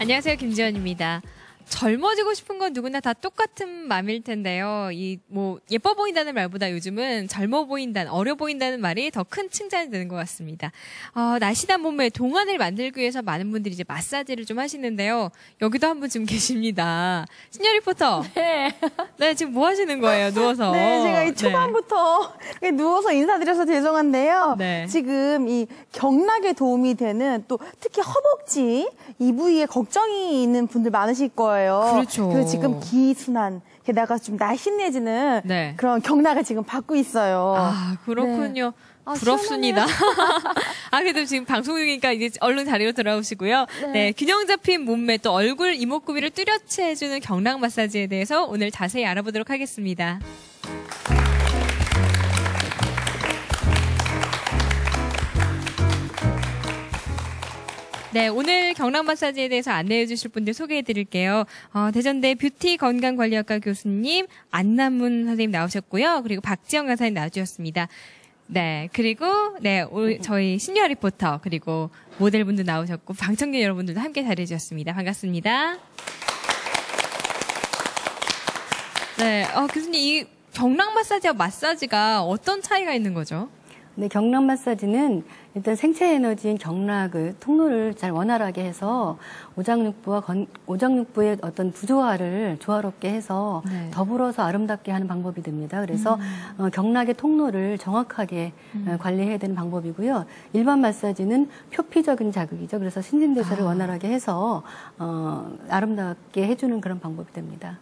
안녕하세요, 김지연입니다. 젊어지고 싶은 건 누구나 다 똑같은 맘일 텐데요. 예뻐 보인다는 말보다 요즘은 젊어 보인다는, 어려 보인다는 말이 더 큰 칭찬이 되는 것 같습니다. 날씬한 몸에 동안을 만들기 위해서 많은 분들이 이제 마사지를 좀 하시는데요. 여기도 한 분 지금 계십니다. 신여 리포터. 네. 네, 지금 뭐 하시는 거예요? 누워서. 네, 제가 이 초반부터 누워서 인사드려서 죄송한데요. 네. 지금 이 경락에 도움이 되는 또 특히 허벅지 이 부위에 걱정이 있는 분들 많으실 거예요. 그렇죠. 그래서 지금 기순환 게다가 좀 날씬해지는 네. 그런 경락을 지금 받고 있어요. 아, 그렇군요. 네. 부럽습니다. 그래도 지금 방송 중이니까 이제 얼른 자리로 돌아오시고요. 네, 균형 잡힌 몸매 또 얼굴 이목구비를 뚜렷이 해주는 경락 마사지에 대해서 오늘 자세히 알아보도록 하겠습니다. 네, 오늘 경락 마사지에 대해서 안내해 주실 분들 소개해 드릴게요. 대전대 뷰티 건강관리학과 교수님 안남문 선생님 나오셨고요. 그리고 박지영 강사님 나와주셨습니다. 네, 그리고 저희 신유아 리포터 그리고 모델분들 나오셨고 방청객 여러분들도 함께 자리해 주셨습니다. 반갑습니다. 네, 교수님 이 경락 마사지와 마사지가 어떤 차이가 있는 거죠? 네, 경락 마사지는 일단 생체 에너지인 경락을 통로를 잘 원활하게 해서 오장육부의 어떤 부조화를 조화롭게 해서 더불어서 아름답게 하는 방법이 됩니다. 그래서 경락의 통로를 정확하게 관리해야 되는 방법이고요. 일반 마사지는 표피적인 자극이죠. 그래서 신진대사를 원활하게 해서 아름답게 해주는 그런 방법이 됩니다.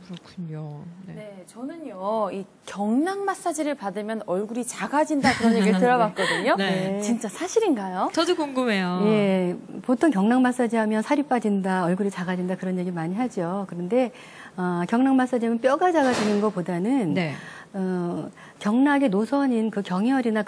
그렇군요. 네, 저는요 이 경락 마사지를 받으면 얼굴이 작아진다 그런 얘기를 들어봤거든요. 네. 진짜 사실인가요? 저도 궁금해요. 예, 보통 경락 마사지 하면 살이 빠진다, 얼굴이 작아진다 그런 얘기 많이 하죠. 그런데 경락 마사지 하면 뼈가 작아지는 것보다는 경락의 노선인 그 경혈이나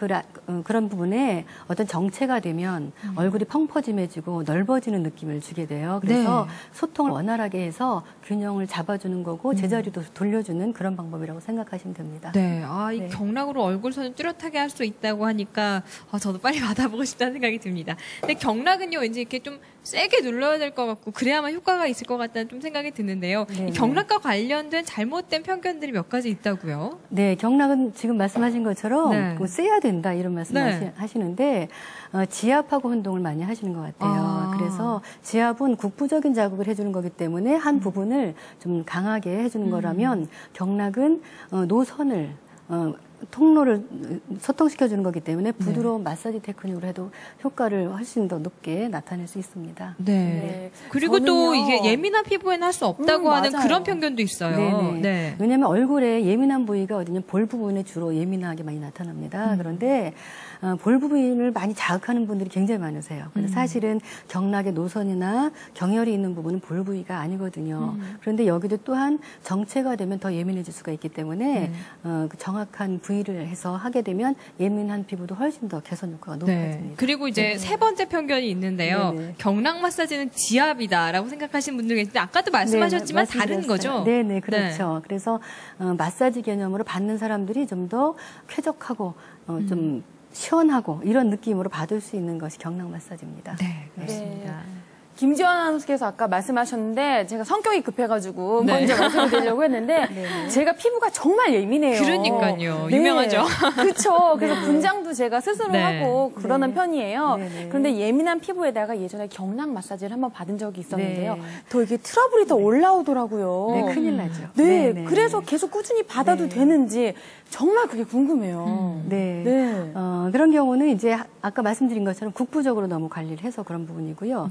그런 부분에 어떤 정체가 되면 얼굴이 펑퍼짐해지고 넓어지는 느낌을 주게 돼요. 그래서 소통을 원활하게 해서 균형을 잡아주는 거고 제자리도 돌려주는 그런 방법이라고 생각하시면 됩니다. 네, 이 경락으로 얼굴선을 뚜렷하게 할 수 있다고 하니까 저도 빨리 받아보고 싶다는 생각이 듭니다. 근데 경락은요, 왠지 이렇게 좀 세게 눌러야 될 것 같고 그래야만 효과가 있을 것 같다는 좀 생각이 드는데요. 이 경락과 관련된 잘못된 편견들이 몇 가지 있다고요? 네, 경락은 지금 말씀하신 것처럼 세야 된다 이런 말씀 하시는데 지압하고 운동을 많이 하시는 것 같아요. 그래서 지압은 국부적인 자극을 해주는 거기 때문에 한 부분을 좀 강하게 해주는 거라면 경락은 노선을 통로를 소통시켜주는 거기 때문에 부드러운 마사지 테크닉으로 해도 효과를 훨씬 더 높게 나타낼 수 있습니다. 네. 그리고 또 이게 예민한 피부에는 할 수 없다고 하는 그런 편견도 있어요. 네. 왜냐하면 얼굴에 예민한 부위가 어디냐 볼 부분에 주로 예민하게 많이 나타납니다. 그런데 볼 부분을 많이 자극하는 분들이 굉장히 많으세요. 근데 사실은 경락의 노선이나 경혈이 있는 부분은 볼 부위가 아니거든요. 그런데 여기도 또한 정체가 되면 더 예민해질 수가 있기 때문에 그 정확한 부위를 해서 하게 되면 예민한 피부도 훨씬 더 개선 효과가 높아집니다. 그리고 이제 세 번째 편견이 있는데요. 경락 마사지는 지압이다라고 생각하시는 분들 계신데 아까도 말씀하셨지만 다른 거죠? 네네, 그렇죠. 그래서 마사지 개념으로 받는 사람들이 좀 더 쾌적하고 좀 시원하고 이런 느낌으로 받을 수 있는 것이 경락 마사지입니다. 네, 그렇습니다. 김지연 아나운서께서 아까 말씀하셨는데 제가 성격이 급해가지고 먼저 말씀을 드리려고 했는데 제가 피부가 정말 예민해요. 그러니까요. 유명하죠. 그렇죠. 그래서 분장도 제가 스스로 하고 그러는 편이에요. 그런데 예민한 피부에다가 예전에 경락 마사지를 한번 받은 적이 있었는데요. 더 이게 트러블이 더 올라오더라고요. 네, 큰일 나죠. 그래서 계속 꾸준히 받아도 되는지 정말 그게 궁금해요. 그런 경우는 이제 아까 말씀드린 것처럼 국부적으로 너무 관리를 해서 그런 부분이고요.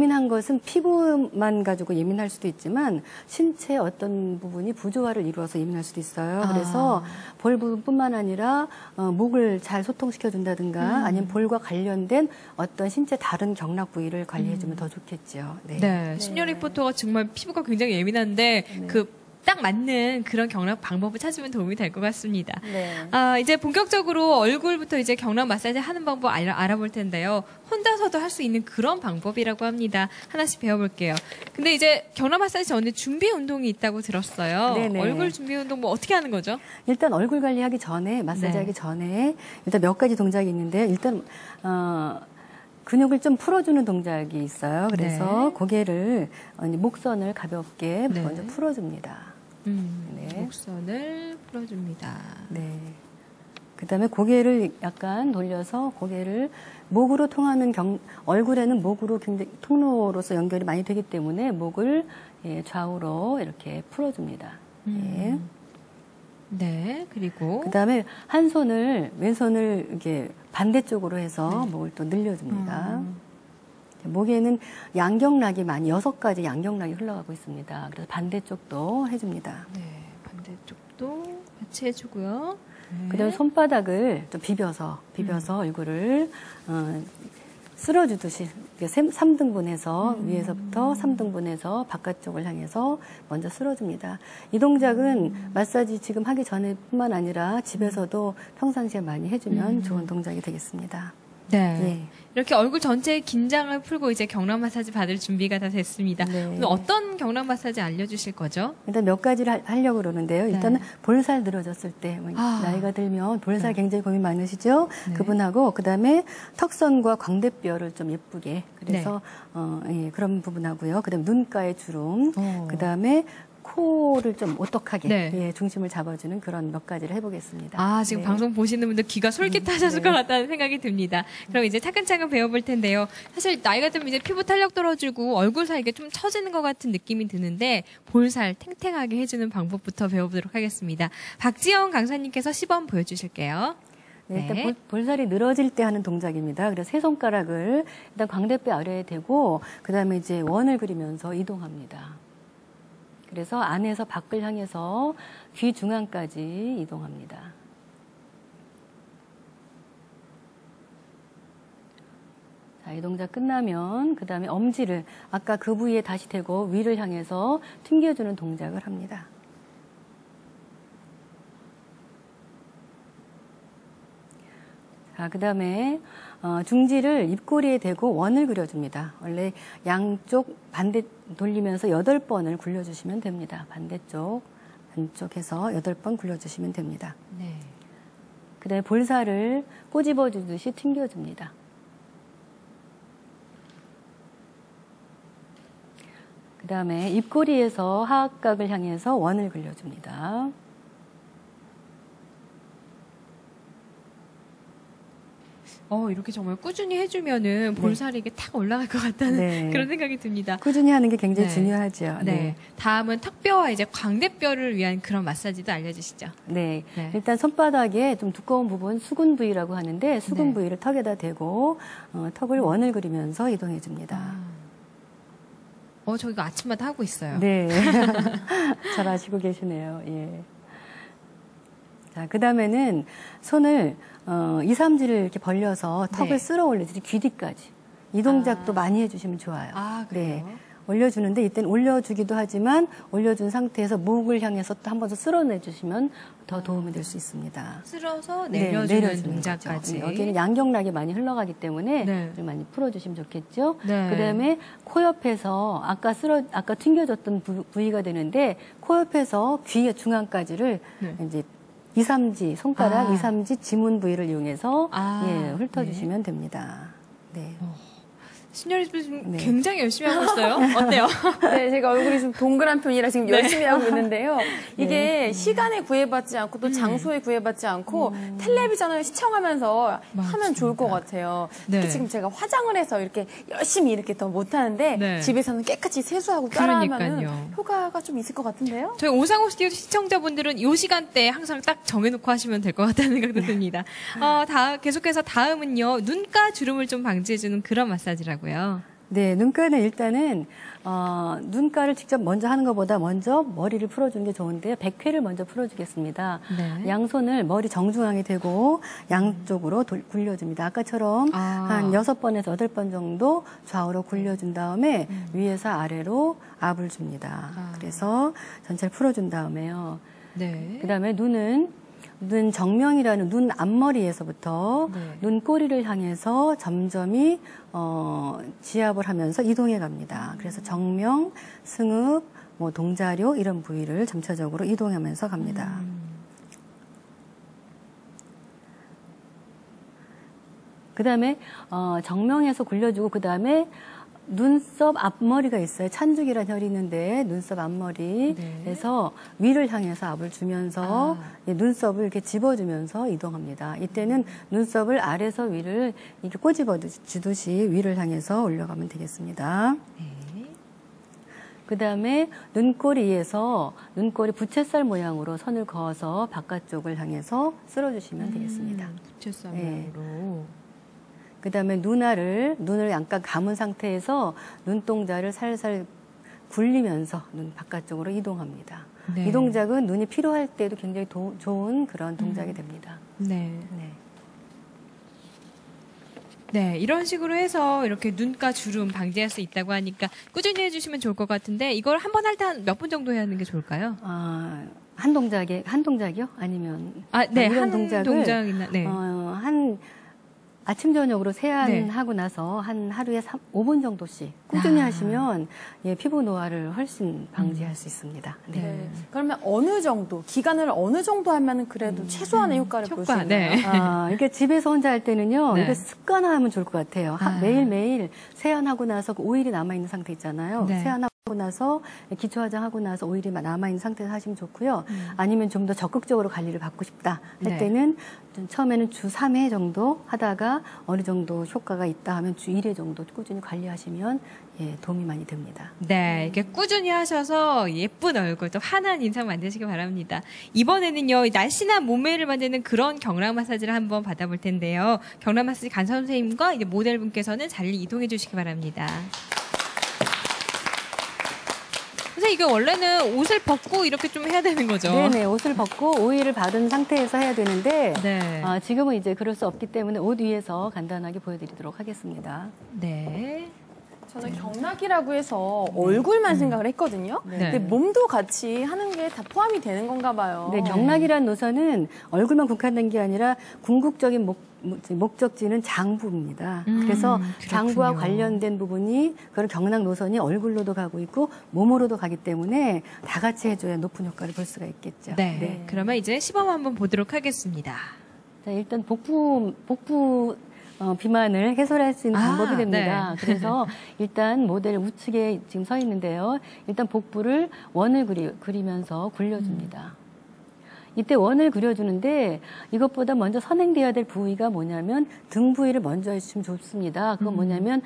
예민한 것은 피부만 가지고 예민할 수도 있지만 신체 어떤 부분이 부조화를 이루어서 예민할 수도 있어요. 그래서 볼 부분뿐만 아니라 목을 잘 소통시켜준다든가 아니면 볼과 관련된 어떤 신체 다른 경락 부위를 관리해주면 더 좋겠죠. 신여 리포터가 정말 피부가 굉장히 예민한데 딱 맞는 그런 경락 방법을 찾으면 도움이 될 것 같습니다. 이제 본격적으로 얼굴부터 이제 경락 마사지 하는 방법 알아볼 텐데요. 혼자서도 할 수 있는 그런 방법이라고 합니다. 하나씩 배워볼게요. 근데 이제 경락 마사지 전에 준비 운동이 있다고 들었어요. 얼굴 준비 운동 뭐 어떻게 하는 거죠? 일단 얼굴 관리하기 전에 마사지 하기 전에 일단 몇 가지 동작이 있는데 일단 근육을 좀 풀어주는 동작이 있어요. 그래서 네. 고개를 목선을 가볍게 네. 먼저 풀어줍니다. 네. 목선을 풀어줍니다. 네. 그다음에 고개를 약간 돌려서 고개를 목으로 통하는 얼굴에는 목으로 굉장히 통로로서 연결이 많이 되기 때문에 목을 예, 좌우로 이렇게 풀어줍니다. 예. 네, 그리고 그다음에 한 손을 왼손을 이렇게 반대쪽으로 해서 네. 목을 또 늘려줍니다. 목에는 양경락이 많이 6가지 양경락이 흘러가고 있습니다. 그래서 반대쪽도 해줍니다. 네, 반대쪽도 같이 해주고요. 네. 그다음에 손바닥을 좀 비벼서 얼굴을 쓸어주듯이 3등분해서 위에서부터 3등분해서 바깥쪽을 향해서 먼저 쓸어줍니다. 이 동작은 마사지 지금 하기 전에뿐만 아니라 집에서도 평상시에 많이 해주면 좋은 동작이 되겠습니다. 네. 네. 이렇게 얼굴 전체에 긴장을 풀고 이제 경락 마사지 받을 준비가 다 됐습니다. 네. 오늘 어떤 경락 마사지 알려주실 거죠? 일단 몇 가지를 하려고 그러는데요. 일단은 네. 볼살 늘어졌을 때 나이가 들면 볼살 네. 굉장히 고민 많으시죠? 네. 그분하고 그다음에 턱선과 광대뼈를 좀 예쁘게 그래서 네. 예, 그런 부분하고요. 그다음에 눈가의 주름, 그다음에 코를 좀 오똑하게 네. 예, 중심을 잡아주는 그런 몇 가지를 해보겠습니다. 아, 지금 네. 방송 보시는 분들 귀가 솔깃하셨을 네. 것 같다는 생각이 듭니다. 그럼 이제 차근차근 배워볼 텐데요. 사실 나이가 들면 이제 피부 탄력 떨어지고 얼굴 살 이게 좀 처지는 것 같은 느낌이 드는데 볼살 탱탱하게 해주는 방법부터 배워보도록 하겠습니다. 박지영 강사님께서 시범 보여주실게요. 네, 일단 볼살이 늘어질 때 하는 동작입니다. 그래서 세 손가락을 일단 광대뼈 아래에 대고 그 다음에 이제 원을 그리면서 이동합니다. 그래서 안에서 밖을 향해서 귀 중앙까지 이동합니다. 자, 이 동작 끝나면 그 다음에 엄지를 아까 그 부위에 다시 대고 위를 향해서 튕겨주는 동작을 합니다. 자, 그 다음에 중지를 입꼬리에 대고 원을 그려줍니다. 원래 양쪽 반대 돌리면서 8번을 굴려주시면 됩니다. 반대쪽, 안쪽에서 8번 굴려주시면 됩니다. 네. 그 다음에 볼살을 꼬집어주듯이 튕겨줍니다. 그 다음에 입꼬리에서 하악각을 향해서 원을 그려줍니다. 이렇게 정말 꾸준히 해주면은 볼살이 이게 탁 올라갈 것 같다는 네. 그런 생각이 듭니다. 꾸준히 하는 게 굉장히 네. 중요하죠. 네. 네. 다음은 턱뼈와 이제 광대뼈를 위한 그런 마사지도 알려주시죠. 네. 네. 일단 손바닥에 좀 두꺼운 부분 수근 부위라고 하는데 수근 네. 부위를 턱에다 대고 턱을 원을 그리면서 이동해 줍니다. 저 이거 아침마다 하고 있어요. 네. 잘 아시고 계시네요. 예. 자, 그 다음에는 손을 2, 3지를 이렇게 벌려서 턱을 네. 쓸어 올려주지 귀 뒤까지. 이 동작도 많이 해주시면 좋아요. 아, 그래요? 네. 올려주는데 이때는 올려주기도 하지만 올려준 상태에서 목을 향해서 또 한 번 더 쓸어내주시면 더 도움이 될 수 있습니다. 쓸어서 내려주는 동작까지. 여기는 양경락이 많이 흘러가기 때문에 네. 좀 많이 풀어주시면 좋겠죠. 네. 그다음에 코 옆에서 아까 튕겨졌던 부위가 되는데 코 옆에서 귀의 중앙까지를 네. 이제 2, 3지 손가락 2, 3지 지문 부위를 이용해서 예, 훑어주시면 네. 됩니다. 네. 신여리 지금 네. 굉장히 열심히 하고 있어요. 어때요? 네, 제가 얼굴이 좀 동그란 편이라 지금 네. 열심히 하고 있는데요. 이게 네. 시간에 구애받지 않고 또 장소에 구애받지 않고 텔레비전을 시청하면서 맞습니다. 하면 좋을 것 같아요. 네. 특히 지금 제가 화장을 해서 이렇게 열심히 이렇게 더 못하는데 네. 집에서는 깨끗이 세수하고 따라하면 효과가 좀 있을 것 같은데요? 저희 오상호 스튜디오 시청자분들은 이 시간대에 항상 딱 정해놓고 하시면 될 것 같다는 생각도 듭니다. 계속해서 다음은요. 눈가 주름을 좀 방지해주는 그런 마사지라고 네, 눈가는 일단은 눈가를 직접 먼저 하는 것보다 먼저 머리를 풀어주는 게 좋은데요. 백회를 먼저 풀어주겠습니다. 네. 양손을 머리 정중앙에 대고 양쪽으로 굴려줍니다. 아까처럼 한 6번에서 8번 정도 좌우로 굴려준 다음에 위에서 아래로 압을 줍니다. 그래서 전체를 풀어준 다음에요. 네. 그 다음에 눈은 눈 정명이라는 눈 앞머리에서부터 네. 눈꼬리를 향해서 점점이 지압을 하면서 이동해 갑니다. 그래서 정명, 승읍, 동자료 이런 부위를 점차적으로 이동하면서 갑니다. 그다음에 정면에서 굴려주고 그다음에 눈썹 앞머리가 있어요. 찬죽이라는 혈이 있는데 눈썹 앞머리에서 위를 향해서 압을 주면서 눈썹을 이렇게 집어주면서 이동합니다. 이때는 눈썹을 아래에서 위를 이렇게 꼬집어 주듯이 위를 향해서 올려가면 되겠습니다. 그 다음에 눈꼬리에서 눈꼬리 부채살 모양으로 선을 그어서 바깥쪽을 향해서 쓸어주시면 되겠습니다. 부채살 모양으로. 그 다음에 눈을 약간 감은 상태에서 눈동자를 살살 굴리면서 눈 바깥쪽으로 이동합니다. 네. 이 동작은 눈이 피로할 때도 굉장히 좋은 그런 동작이 됩니다. 네. 네, 이런 식으로 해서 이렇게 눈가 주름 방지할 수 있다고 하니까 꾸준히 해주시면 좋을 것 같은데 이걸 한 번 할 때 한 몇 분 정도 해야 하는 게 좋을까요? 한 동작이요? 아니면 네, 한 동작이나 네. 아침 저녁으로 세안하고 나서 한 하루에 5분 정도씩 꾸준히 하시면 피부 노화를 훨씬 방지할 수 있습니다. 네. 그러면 어느 정도 기간을 어느 정도 하면 그래도 최소한의 효과를 볼 수 있나요? 네. 이게 집에서 혼자 할 때는요. 이거 습관화하면 좋을 것 같아요. 매일매일 세안하고 나서 오일이 남아 있는 상태 있잖아요. 세안하고 나서 기초 화장하고 나서 오일이 남아 있는 상태에서 하시면 좋고요. 아니면 좀 더 적극적으로 관리를 받고 싶다 할 때는 처음에는 주 3회 정도 하다가 어느 정도 효과가 있다 하면 주 1회 정도 꾸준히 관리하시면 도움이 많이 됩니다. 네, 이렇게 꾸준히 하셔서 예쁜 얼굴, 또 환한 인상 만드시기 바랍니다. 이번에는요, 날씬한 몸매를 만드는 그런 경락 마사지를 한번 받아볼 텐데요. 경락 마사지 간사 선생님과 이제 모델분께서는 자리를 이동해 주시기 바랍니다. 선생님, 이게 원래는 옷을 벗고 이렇게 좀 해야 되는 거죠? 네네, 옷을 벗고 오일을 받은 상태에서 해야 되는데 지금은 이제 그럴 수 없기 때문에 옷 위에서 간단하게 보여드리도록 하겠습니다. 네. 저는 경락이라고 해서 얼굴만 생각을 했거든요. 근데 몸도 같이 하는 게 다 포함이 되는 건가 봐요. 네, 경락이라는 노선은 얼굴만 국한된 게 아니라 궁극적인 목적지는 장부입니다. 그래서 그렇군요. 장부와 관련된 부분이 그런 경락 노선이 얼굴로도 가고 있고 몸으로도 가기 때문에 다 같이 해줘야 높은 효과를 볼 수가 있겠죠. 네. 그러면 이제 시범 한번 보도록 하겠습니다. 자, 일단 복부 비만을 해소할 수 있는 방법이 됩니다. 그래서 일단 모델 우측에 지금 서 있는데요. 일단 복부를 원을 그리면서 굴려줍니다. 이때 원을 그려주는데 이것보다 먼저 선행돼야 될 부위가 뭐냐면 등 부위를 먼저 해주시면 좋습니다. 그건 뭐냐면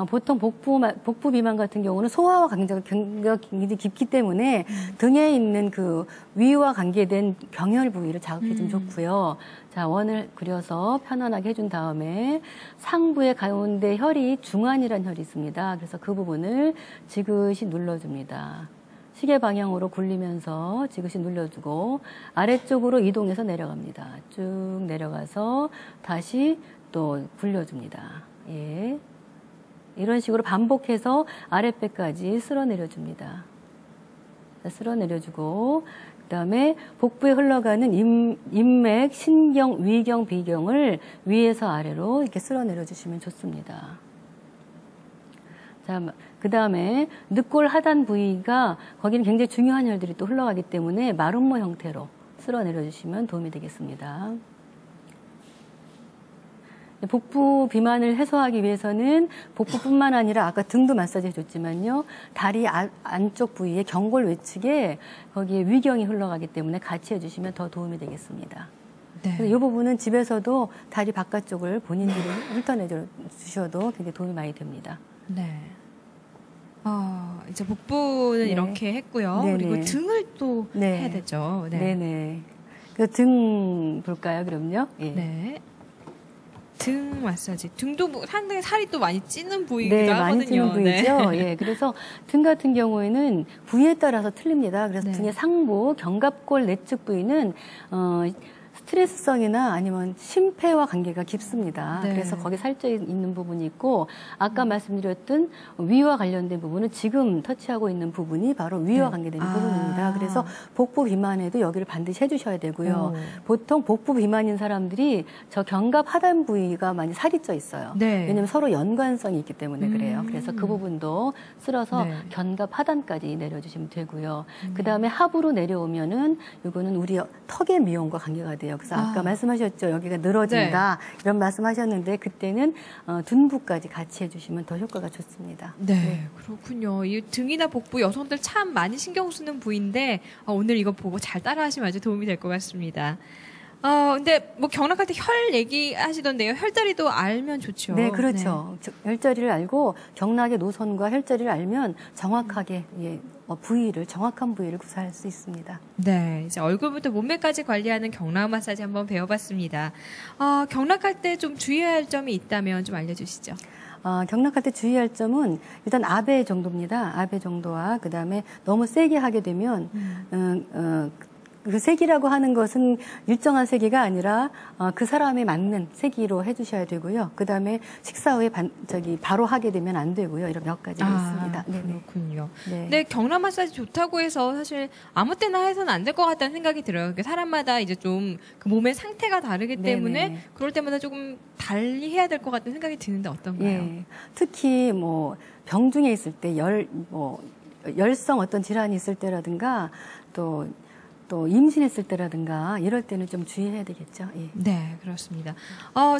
보통 복부 비만 같은 경우는 소화와 관계가 굉장히 깊기 때문에 등에 있는 그 위와 관계된 경혈 부위를 자극해주면 좋고요. 자, 원을 그려서 편안하게 해준 다음에 상부의 가운데 혈이 중안이라는 혈이 있습니다. 그래서 그 부분을 지그시 눌러줍니다. 시계 방향으로 굴리면서 지그시 눌러주고 아래쪽으로 이동해서 내려갑니다. 쭉 내려가서 다시 또 굴려줍니다. 이런 식으로 반복해서 아랫배까지 쓸어내려줍니다. 쓸어내려주고 그다음에 복부에 흘러가는 인맥, 신경, 위경, 비경을 위에서 아래로 이렇게 쓸어내려 주시면 좋습니다. 자, 그다음에 늑골 하단 부위가 거기는 굉장히 중요한 혈들이 또 흘러가기 때문에 마름모 형태로 쓸어내려 주시면 도움이 되겠습니다. 복부 비만을 해소하기 위해서는 복부뿐만 아니라 아까 등도 마사지 해줬지만요. 다리 안쪽 부위에 경골 외측에 거기에 위경이 흘러가기 때문에 같이 해주시면 더 도움이 되겠습니다. 그래서 이 부분은 집에서도 다리 바깥쪽을 본인들이 훑어내 주셔도 굉장히 도움이 많이 됩니다. 네. 이제 복부는 이렇게 했고요. 그리고 등을 또 해야 되죠. 네네. 그 등 볼까요, 그럼요? 네. 등 마사지. 등도 상당히 살이 또 많이 찌는 부위기도 하거든요. 많이 찌는 부위죠. 그래서 등 같은 경우에는 부위에 따라서 틀립니다. 그래서 등의 상부, 견갑골 내측 부위는 스트레스성이나 아니면 심폐와 관계가 깊습니다. 그래서 거기 살쪄 있는 부분이 있고 아까 말씀드렸던 위와 관련된 부분은 지금 터치하고 있는 부분이 바로 위와 관계되는 부분입니다. 그래서 복부 비만에도 여기를 반드시 해주셔야 되고요. 보통 복부 비만인 사람들이 저 견갑 하단 부위가 많이 살이 쪄 있어요. 왜냐하면 서로 연관성이 있기 때문에 그래요. 그래서 그 부분도 쓸어서 견갑 하단까지 내려주시면 되고요. 그 다음에 하부로 내려오면은 이거는 우리 턱의 미용과 관계가 돼요. 돼요. 그래서 아까 말씀하셨죠. 여기가 늘어진다. 네. 이런 말씀하셨는데 그때는 둔부까지 같이 해주시면 더 효과가 좋습니다. 네, 그렇군요. 이 등이나 복부 여성들 참 많이 신경 쓰는 부위인데 오늘 이거 보고 잘 따라하시면 아주 도움이 될 것 같습니다. 근데 뭐 경락할 때 혈 얘기하시던데요. 혈자리도 알면 좋죠. 네, 그렇죠. 네. 혈자리를 알고 경락의 노선과 혈자리를 알면 정확하게 부위를 정확한 부위를 구사할 수 있습니다. 네, 이제 얼굴부터 몸매까지 관리하는 경락 마사지 한번 배워봤습니다. 경락할 때 좀 주의해야 할 점이 있다면 좀 알려주시죠. 경락할 때 주의할 점은 일단 아베 정도입니다. 아베 정도와 그다음에 너무 세게 하게 되면 그 세기라고 하는 것은 일정한 세기가 아니라 그 사람에 맞는 세기로 해주셔야 되고요. 그 다음에 식사 후에 바로 하게 되면 안 되고요. 이런 몇 가지가 있습니다. 그렇군요. 네. 근데 경락 마사지 좋다고 해서 사실 아무 때나 해서는 안 될 것 같다는 생각이 들어요. 사람마다 이제 좀 그 몸의 상태가 다르기 때문에 네네. 그럴 때마다 조금 달리 해야 될 것 같다는 생각이 드는데 어떤가요? 예. 특히 병중에 있을 때 열성 어떤 질환이 있을 때라든가 또 임신했을 때라든가 이럴 때는 좀 주의해야 되겠죠. 예. 네, 그렇습니다.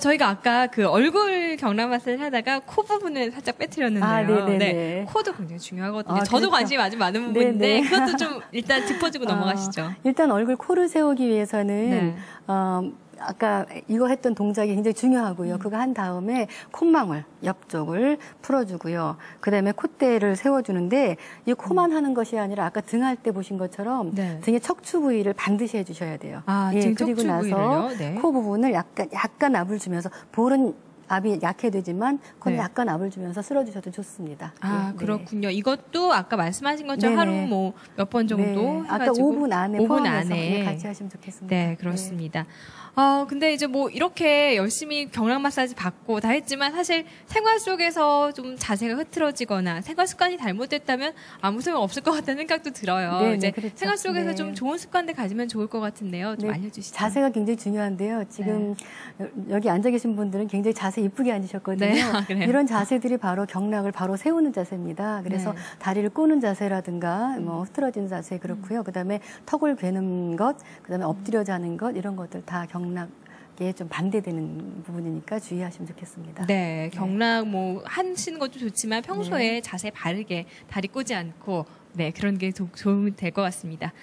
저희가 아까 그 얼굴 경락 마사지 하다가 코 부분을 살짝 빼뜨렸는데요. 네, 코도 굉장히 중요하거든요. 저도 그렇죠. 관심이 아주 많은 부분인데 그것도 좀 일단 짚어주고 넘어가시죠. 일단 얼굴 코를 세우기 위해서는 아까 이거 했던 동작이 굉장히 중요하고요. 그거 한 다음에 콧망울 옆쪽을 풀어주고요. 그다음에 콧대를 세워주는데 이 코만 하는 것이 아니라 아까 등할 때 보신 것처럼 등의 척추 부위를 반드시 해주셔야 돼요. 그리고 나서 코 부분을 약간 압을 주면서 볼은 압이 약해되지만 코는 약간 압을 주면서 쓸어주셔도 좋습니다. 그렇군요. 이것도 아까 말씀하신 것처럼 하루 몇 번 정도 해가지고 아까 5분 안에 5분 안에 같이 하시면 좋겠습니다. 네, 그렇습니다. 근데 이제 이렇게 열심히 경락 마사지 받고 다 했지만 사실 생활 속에서 좀 자세가 흐트러지거나 생활 습관이 잘못됐다면 아무 소용 없을 것 같다는 생각도 들어요. 이제 그렇죠. 생활 속에서 좀 좋은 습관들 가지면 좋을 것 같은데요. 좀 알려주시죠. 자세가 굉장히 중요한데요. 지금 여기 앉아 계신 분들은 굉장히 자세 이쁘게 앉으셨거든요. 이런 자세들이 바로 경락을 바로 세우는 자세입니다. 그래서 다리를 꼬는 자세라든가 흐트러진 자세 그렇고요. 그다음에 턱을 괴는 것, 그다음에 엎드려 자는 것 이런 것들 다 경락에 좀 반대되는 부분이니까 주의하시면 좋겠습니다. 네, 경락 하시는 것도 좋지만 평소에 자세 바르게 다리 꼬지 않고 그런 게 도움이 될 것 같습니다.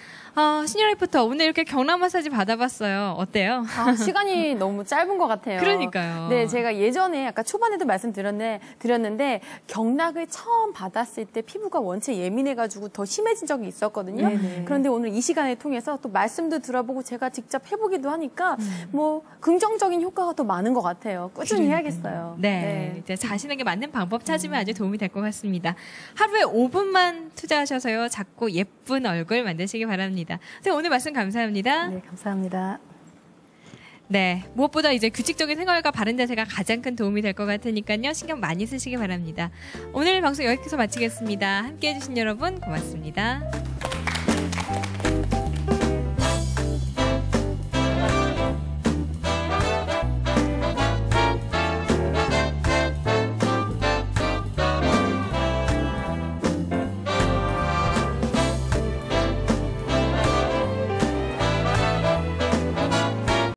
신영 리포터, 오늘 이렇게 경락 마사지 받아봤어요. 어때요? 시간이 너무 짧은 것 같아요. 그러니까요. 네, 제가 예전에 아까 초반에도 말씀드렸는데 경락을 처음 받았을 때 피부가 원체 예민해가지고 더 심해진 적이 있었거든요. 그런데 오늘 이 시간을 통해서 또 말씀도 들어보고 제가 직접 해보기도 하니까 긍정적인 효과가 더 많은 것 같아요. 꾸준히 해야겠어요. 네, 이제 자신에게 맞는 방법 찾으면 아주 도움이 될 것 같습니다. 하루에 5분만 투자하셔서요. 작고 예쁜 얼굴 만드시기 바랍니다. 선생님, 오늘 말씀 감사합니다. 네, 감사합니다. 네, 무엇보다 이제 규칙적인 생활과 바른 자세가 가장 큰 도움이 될 것 같으니까요. 신경 많이 쓰시기 바랍니다. 오늘 방송 여기서 마치겠습니다. 함께해 주신 여러분 고맙습니다.